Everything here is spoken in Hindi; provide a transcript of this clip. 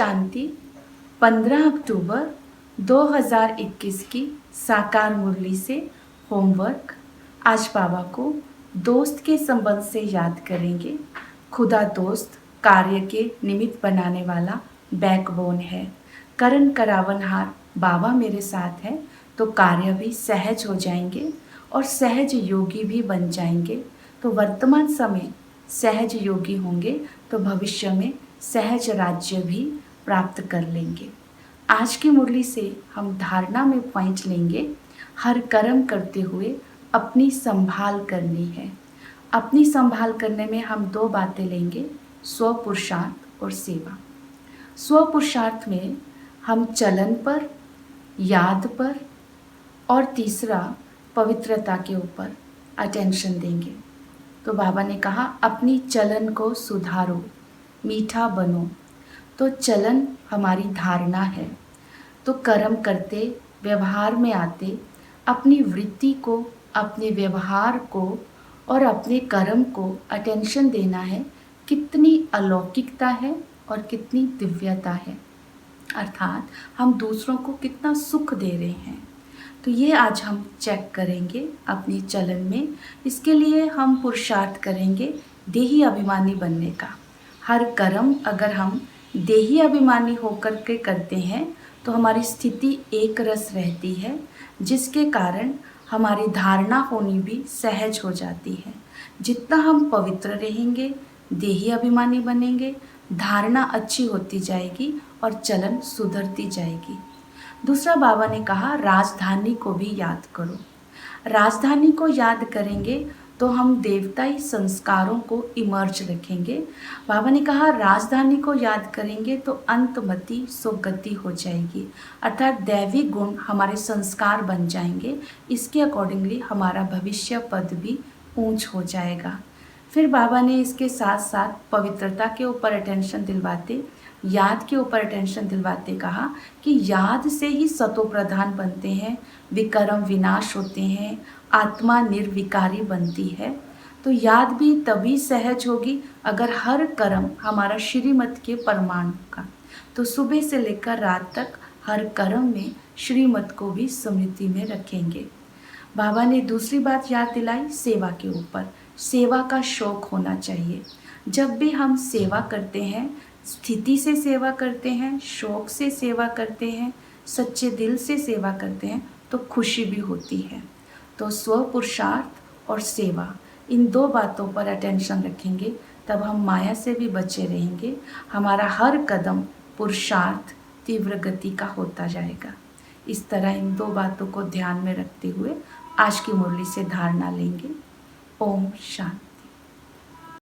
शांति 15 अक्टूबर 2021 की साकार मुरली से होमवर्क। आज बाबा को दोस्त के संबंध से याद करेंगे। खुदा दोस्त कार्य के निमित्त बनाने वाला बैकबोन है। करण करावनहार बाबा मेरे साथ है तो कार्य भी सहज हो जाएंगे और सहज योगी भी बन जाएंगे। तो वर्तमान समय सहज योगी होंगे तो भविष्य में सहज राज्य भी प्राप्त कर लेंगे। आज की मुरली से हम धारणा में पॉइंट लेंगे। हर कर्म करते हुए अपनी संभाल करनी है। अपनी संभाल करने में हम दो बातें लेंगे, स्व पुरुषार्थ और सेवा। स्व पुरुषार्थ में हम चलन पर, याद पर और तीसरा पवित्रता के ऊपर अटेंशन देंगे। तो बाबा ने कहा अपनी चलन को सुधारो, मीठा बनो। तो चलन हमारी धारणा है। तो कर्म करते, व्यवहार में आते, अपनी वृत्ति को, अपने व्यवहार को और अपने कर्म को अटेंशन देना है। कितनी अलौकिकता है और कितनी दिव्यता है, अर्थात हम दूसरों को कितना सुख दे रहे हैं। तो ये आज हम चेक करेंगे अपनी चलन में। इसके लिए हम पुरुषार्थ करेंगे देही अभिमानी बनने का। हर कर्म अगर हम देही अभिमानी होकर के करते हैं तो हमारी स्थिति एक रस रहती है, जिसके कारण हमारी धारणा होनी भी सहज हो जाती है। जितना हम पवित्र रहेंगे, देही अभिमानी बनेंगे, धारणा अच्छी होती जाएगी और चलन सुधरती जाएगी। दूसरा बाबा ने कहा राजधानी को भी याद करो। राजधानी को याद करेंगे तो हम देवताई संस्कारों को इमर्ज रखेंगे। बाबा ने कहा राजधानी को याद करेंगे तो अंतमति सुगति हो जाएगी, अर्थात दैवी गुण हमारे संस्कार बन जाएंगे। इसके अकॉर्डिंगली हमारा भविष्य पद भी ऊंच हो जाएगा। फिर बाबा ने इसके साथ साथ पवित्रता के ऊपर अटेंशन दिलवाते, याद के ऊपर अटेंशन दिलवाते कहा कि याद से ही सतो प्रधान बनते हैं, विकर्म विनाश होते हैं, आत्मा निर्विकारी बनती है। तो याद भी तभी सहज होगी अगर हर कर्म हमारा श्रीमत के प्रमाण का। तो सुबह से लेकर रात तक हर कर्म में श्रीमत को भी स्मृति में रखेंगे। बाबा ने दूसरी बात याद दिलाई सेवा के ऊपर। सेवा का शौक होना चाहिए। जब भी हम सेवा करते हैं, स्थिति से सेवा करते हैं, शौक से सेवा करते हैं, सच्चे दिल से सेवा करते हैं तो खुशी भी होती है। तो स्व पुरुषार्थ और सेवा, इन दो बातों पर अटेंशन रखेंगे तब हम माया से भी बचे रहेंगे। हमारा हर कदम पुरुषार्थ तीव्र गति का होता जाएगा। इस तरह इन दो बातों को ध्यान में रखते हुए आज की मुरली से धारणा लेंगे। ओम शांति।